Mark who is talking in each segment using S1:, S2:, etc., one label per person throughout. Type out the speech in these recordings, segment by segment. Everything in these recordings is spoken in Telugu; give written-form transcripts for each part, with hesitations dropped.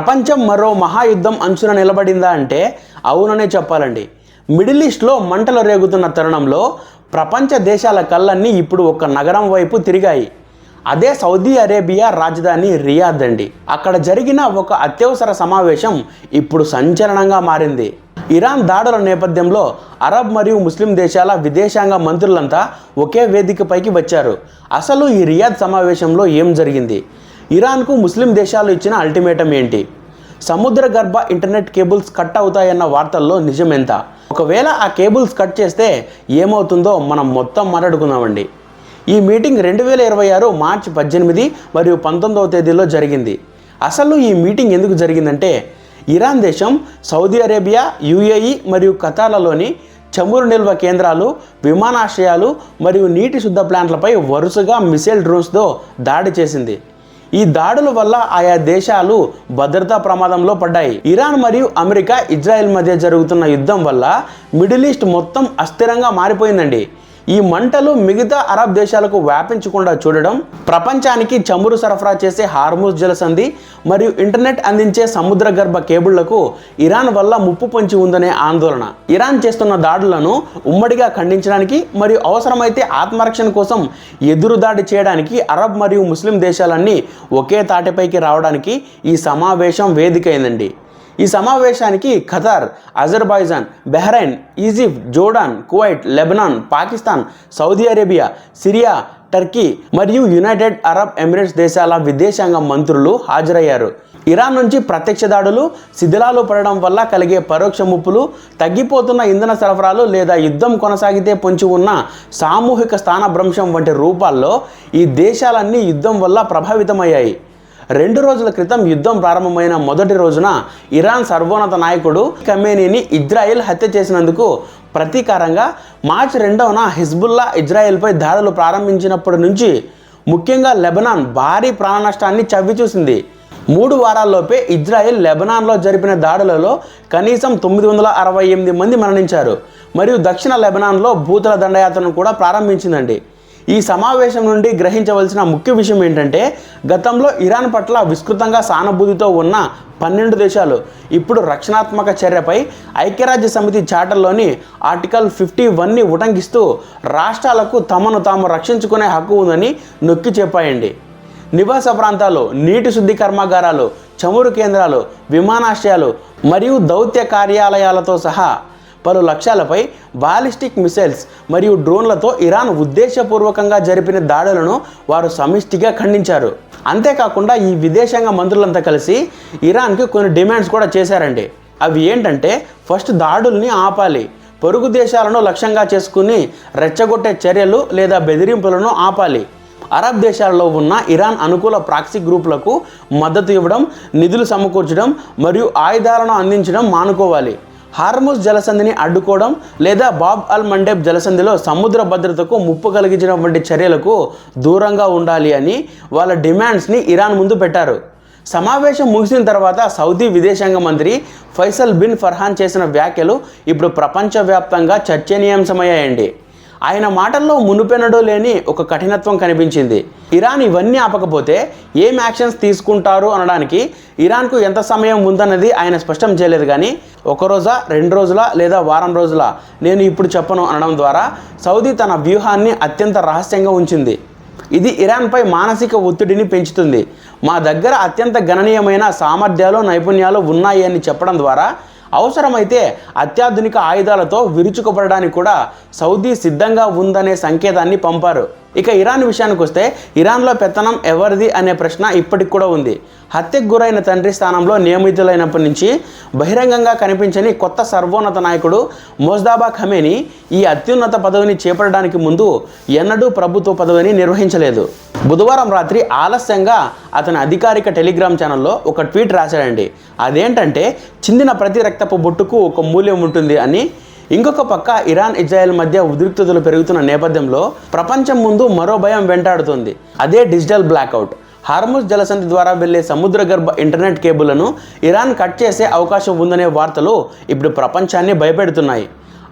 S1: ప్రపంచం మరో మహాయుద్ధం అంచున నిలబడిందా అంటే అవుననే చెప్పాలండి. మిడిల్ ఈస్ట్లో మంటలు రేగుతున్న తరుణంలో ప్రపంచ దేశాల కళ్ళన్నీ ఇప్పుడు ఒక నగరం వైపు తిరిగాయి. అదే సౌదీ అరేబియా రాజధాని రియాద్ అండి. అక్కడ జరిగిన ఒక అత్యవసర సమావేశం ఇప్పుడు సంచలనంగా మారింది. ఇరాన్ దాడుల నేపథ్యంలో అరబ్ మరియు ముస్లిం దేశాల విదేశాంగ మంత్రులంతా ఒకే వేదికపైకి వచ్చారు. అసలు ఈ రియాద్ సమావేశంలో ఏం జరిగింది? ఇరాన్కు ముస్లిం దేశాలు ఇచ్చిన అల్టిమేటం ఏంటి? సముద్ర గర్భ ఇంటర్నెట్ కేబుల్స్ కట్ అవుతాయన్న వార్తల్లో నిజం ఎంత? ఒకవేళ ఆ కేబుల్స్ కట్ చేస్తే ఏమవుతుందో మనం మొత్తం మాట్లాడుకుందామండి. ఈ మీటింగ్ 2026 మార్చి 18 మరియు 19వ తేదీలో జరిగింది. అసలు ఈ మీటింగ్ ఎందుకు జరిగిందంటే ఇరాన్ దేశం సౌదీ అరేబియా, యుఏఈ మరియు ఖతార్లలోని చమురు నిల్వ కేంద్రాలు, విమానాశ్రయాలు మరియు నీటి శుద్ధ ప్లాంట్లపై వరుసగా మిసైల్ డ్రోన్స్తో దాడి చేసింది. ఈ దాడుల వల్ల ఆయా దేశాలు భద్రతా ప్రమాదంలో పడ్డాయి. ఇరాన్ మరియు అమెరికా, ఇజ్రాయెల్ మధ్య జరుగుతున్న యుద్ధం వల్ల మిడిల్ ఈస్ట్ మొత్తం అస్థిరంగా మారిపోయిందండి. ఈ మంటలు మిగతా అరబ్ దేశాలకు వ్యాపించకుండా చూడడం, ప్రపంచానికి చమురు సరఫరా చేసే హార్ముజ్ జలసంధి మరియు ఇంటర్నెట్ అందించే సముద్ర గర్భ కేబుళ్లకు ఇరాన్ వల్ల ముప్పు పొంచి ఉందనే ఆందోళన. ఇరాన్ చేస్తున్న దాడులను ఉమ్మడిగా ఖండించడానికి మరియు అవసరమైతే ఆత్మరక్షణ కోసం ఎదురుదాడి చేయడానికి అరబ్ మరియు ముస్లిం దేశాలన్నీ ఒకే తాటిపైకి రావడానికి ఈ సమావేశం వేదిక అయిందండి. ఈ సమావేశానికి Qatar, Azerbaijan, Bahrain, Egypt, Jordan, Kuwait, Lebanon, Pakistan, Saudi Arabia, Syria, Turkey మరియు యునైటెడ్ అరబ్ ఎమిరేట్స్ దేశాల విదేశాంగ మంత్రులు హాజరయ్యారు. ఇరాన్ నుంచి ప్రత్యక్ష దాడులు, శిథిలాలు పడడం వల్ల కలిగే పరోక్ష ముప్పులు, తగ్గిపోతున్న ఇంధన సరఫరాలు లేదా యుద్ధం కొనసాగితే పొంచి ఉన్న సామూహిక స్థానభ్రంశం వంటి రూపాల్లో ఈ దేశాలన్నీ యుద్ధం వల్ల ప్రభావితమయ్యాయి. 2 రోజుల క్రితం యుద్ధం ప్రారంభమైన మొదటి రోజున ఇరాన్ సర్వోన్నత నాయకుడు ఖమేనీని ఇజ్రాయెల్ హత్య చేసినందుకు ప్రతీకారంగా మార్చి 2న హిజ్బుల్లా ఇజ్రాయెల్పై దాడులు ప్రారంభించినప్పటి నుంచి ముఖ్యంగా లెబనాన్ భారీ ప్రాణ నష్టాన్ని చవిచూసింది. 3 వారాల్లోపే ఇజ్రాయెల్ లెబనాన్లో జరిపిన దాడులలో కనీసం 968 మంది మరణించారు మరియు దక్షిణ లెబనాన్లో భూతల దండయాత్రను కూడా ప్రారంభించిందండి. ఈ సమావేశం నుండి గ్రహించవలసిన ముఖ్య విషయం ఏంటంటే గతంలో ఇరాన్ పట్ల విస్తృతంగా సానుభూతితో ఉన్న 12 దేశాలు ఇప్పుడు రక్షణాత్మక చర్యపై ఐక్యరాజ్య సమితి చార్టర్లోని ఆర్టికల్ 51ని ఉటంకిస్తూ రాష్ట్రాలకు తమను తాము రక్షించుకునే హక్కు ఉందని నొక్కి చెప్పాయండి. నివాస ప్రాంతాలు, నీటి శుద్ధి కర్మాగారాలు, చమురు కేంద్రాలు, విమానాశ్రయాలు మరియు దౌత్య కార్యాలయాలతో సహా పలు లక్ష్యాలపై బాలిస్టిక్ మిసైల్స్ మరియు డ్రోన్లతో ఇరాన్ ఉద్దేశపూర్వకంగా జరిపిన దాడులను వారు సమిష్టిగా ఖండించారు. అంతేకాకుండా ఈ విదేశాంగ మంత్రులంతా కలిసి ఇరాన్కి కొన్ని డిమాండ్స్ కూడా చేశారండి. అవి ఏంటంటే ఫస్ట్ దాడుల్ని ఆపాలి, పొరుగు దేశాలను లక్ష్యంగా చేసుకుని రెచ్చగొట్టే చర్యలు లేదా బెదిరింపులను ఆపాలి, అరబ్ దేశాలలో ఉన్న ఇరాన్ అనుకూల ప్రాక్సీ గ్రూపులకు మద్దతు ఇవ్వడం, నిధులు సమకూర్చడం మరియు ఆయుధాలను అందించడం మానుకోవాలి, హార్ముజ్ జలసంధిని అడ్డుకోవడం లేదా బాబ్ అల్ మండేబ్ జలసంధిలో సముద్ర భద్రతకు ముప్పు కలిగించడం వంటి చర్యలకు దూరంగా ఉండాలి అని వాళ్ళ డిమాండ్స్ని ఇరాన్ ముందు పెట్టారు. సమావేశం ముగిసిన తర్వాత సౌదీ విదేశాంగ మంత్రి ఫైసల్ బిన్ ఫర్హాన్ చేసిన వ్యాఖ్యలు ఇప్పుడు ప్రపంచవ్యాప్తంగా చర్చనీయాంశమయ్యాయండి. ఆయన మాటల్లో మునుపెన్నడూ లేని ఒక కఠినత్వం కనిపించింది. ఇరాన్ ఇవన్నీ ఆపకపోతే ఏం యాక్షన్స్ తీసుకుంటారు అనడానికి ఇరాన్కు ఎంత సమయం ఉందన్నది ఆయన స్పష్టం చేయలేదు. కానీ 1 రోజా, 2 రోజుల లేదా వారం రోజుల నేను ఇప్పుడు చెప్పను అనడం ద్వారా సౌదీ తన వ్యూహాన్ని అత్యంత రహస్యంగా ఉంచింది. ఇది ఇరాన్పై మానసిక ఒత్తిడిని పెంచుతుంది. మా దగ్గర అత్యంత గణనీయమైన సామర్థ్యాలు, నైపుణ్యాలు ఉన్నాయి అని చెప్పడం ద్వారా అవసరమైతే అత్యాధునిక ఆయుధాలతో విరుచుకుపడడానికి కూడా సౌదీ సిద్ధంగా ఉందనే సంకేతాన్ని పంపారు. ఇక ఇరాన్ విషయానికి వస్తే ఇరాన్లో పెత్తనం ఎవరిది అనే ప్రశ్న ఇప్పటికి కూడా ఉంది. హత్యకు గురైన తండ్రి స్థానంలో నియమితులైనప్పటి నుంచి బహిరంగంగా కనిపించని కొత్త సర్వోన్నత నాయకుడు మోజ్దాబా ఖమేనీ ఈ అత్యున్నత పదవిని చేపట్టడానికి ముందు ఎన్నడూ ప్రభుత్వ పదవిని నిర్వహించలేదు. బుధవారం రాత్రి ఆలస్యంగా అతని అధికారిక టెలిగ్రామ్ ఛానల్లో ఒక ట్వీట్ రాశాడండి. అదేంటంటే చిందిన ప్రతి రక్తపు బొట్టుకు ఒక మూల్యం ఉంటుంది అని. ఇంకొక పక్క ఇరాన్, ఇజ్రాయెల్ మధ్య ఉద్రిక్తతలు పెరుగుతున్న నేపథ్యంలో ప్రపంచం ముందు మరో భయం వెంటాడుతుంది. అదే డిజిటల్ బ్లాక్అవుట్. హార్ముజ్ జలసంధి ద్వారా వెళ్లే సముద్ర గర్భ ఇంటర్నెట్ కేబుల్లను ఇరాన్ కట్ చేసే అవకాశం ఉందనే వార్తలు ఇప్పుడు ప్రపంచాన్ని భయపెడుతున్నాయి.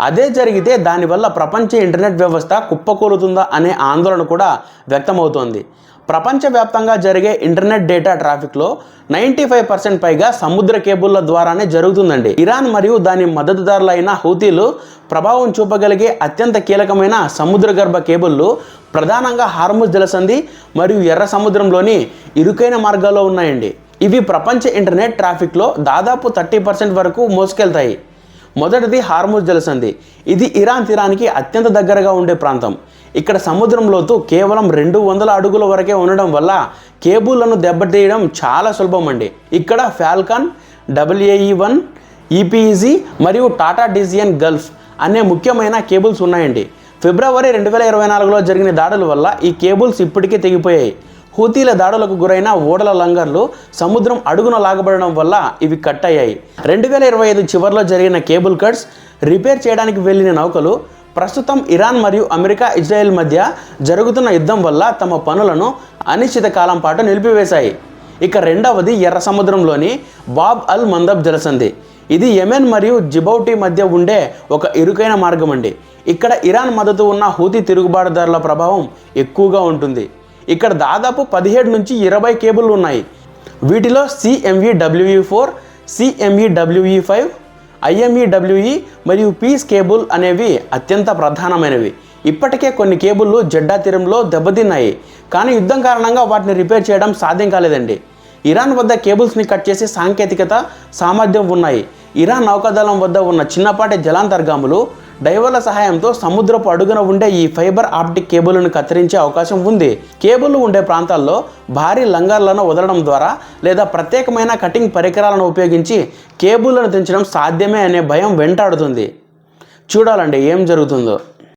S1: అదే జరిగితే దానివల్ల ప్రపంచ ఇంటర్నెట్ వ్యవస్థ కుప్పకూలుతుందా అనే ఆందోళన కూడా వ్యక్తమవుతోంది. ప్రపంచవ్యాప్తంగా జరిగే ఇంటర్నెట్ డేటా ట్రాఫిక్లో 95% పైగా సముద్ర కేబుల్ల ద్వారానే జరుగుతుందండి. ఇరాన్ మరియు దాని మద్దతుదారులైన హూతీలు ప్రభావం చూపగలిగే అత్యంత కీలకమైన సముద్ర గర్భ కేబుల్లు ప్రధానంగా హార్ముజ్ జలసంధి మరియు ఎర్ర సముద్రంలోని ఇరుకైన మార్గాల్లో ఉన్నాయండి. ఇవి ప్రపంచ ఇంటర్నెట్ ట్రాఫిక్లో దాదాపు 30% వరకు మోసుకెళ్తాయి. మొదటిది హార్ముజ్ జలసంధి. ఇది ఇరాన్ తీరానికి అత్యంత దగ్గరగా ఉండే ప్రాంతం. ఇక్కడ సముద్రం లోతు కేవలం 200 అడుగుల వరకే ఉండడం వల్ల కేబుల్లను దెబ్బతీయడం చాలా సులభం అండి. ఇక్కడ ఫాల్కన్, WAE-1, EPEZ మరియు టాటా డిసిఎన్ గల్ఫ్ అనే ముఖ్యమైన కేబుల్స్ ఉన్నాయండి. ఫిబ్రవరి 2024లో జరిగిన దాడుల వల్ల ఈ కేబుల్స్ ఇప్పటికే తెగిపోయాయి. హూతీల దాడులకు గురైన ఓడల లంగర్లు సముద్రం అడుగున లాగబడడం వల్ల ఇవి కట్ అయ్యాయి. 2025 చివరిలో జరిగిన కేబుల్ కట్స్ రిపేర్ చేయడానికి వెళ్ళిన నౌకలు ప్రస్తుతం ఇరాన్ మరియు అమెరికా, ఇజ్రాయెల్ మధ్య జరుగుతున్న యుద్ధం వల్ల తమ పనులను అనిశ్చిత కాలం పాటు నిలిపివేశాయి. ఇక రెండవది ఎర్ర సముద్రంలోని బాబ్ అల్ మందబ్ జలసంధి. ఇది యెమెన్ మరియు జిబౌటి మధ్య ఉండే ఒక ఇరుకైన మార్గం అండి. ఇక్కడ ఇరాన్ మద్దతు ఉన్న హూతీ తిరుగుబాటుదారుల ప్రభావం ఎక్కువగా ఉంటుంది. ఇక్కడ దాదాపు 17 నుంచి 20 కేబుల్లు ఉన్నాయి. వీటిలో CME-WE-4, CME-WE-5, IME-WE మరియు పీస్ కేబుల్ అనేవి అత్యంత ప్రధానమైనవి. ఇప్పటికే కొన్ని కేబుల్లు జెడ్డా తీరంలో దెబ్బతిన్నాయి, కానీ యుద్ధం కారణంగా వాటిని రిపేర్ చేయడం సాధ్యం కాలేదండి. ఇరాన్ వద్ద కేబుల్స్ని కట్ చేసే సాంకేతికత, సామర్థ్యం ఉన్నాయి. ఇరాన్ నౌకాదళం వద్ద ఉన్న చిన్నపాటి జలాంతర్గాములు, డైవర్ల సహాయంతో సముద్రపు అడుగున ఉండే ఈ ఫైబర్ ఆప్టిక్ కేబుల్ను కత్తిరించే అవకాశం ఉంది. కేబుల్ ఉండే ప్రాంతాల్లో భారీ లంగర్లను వదలడం ద్వారా లేదా ప్రత్యేకమైన కటింగ్ పరికరాలను ఉపయోగించి కేబుల్లను తెంచడం సాధ్యమే అనే భయం వెంటాడుతుంది. చూడాలండి ఏం జరుగుతుందో.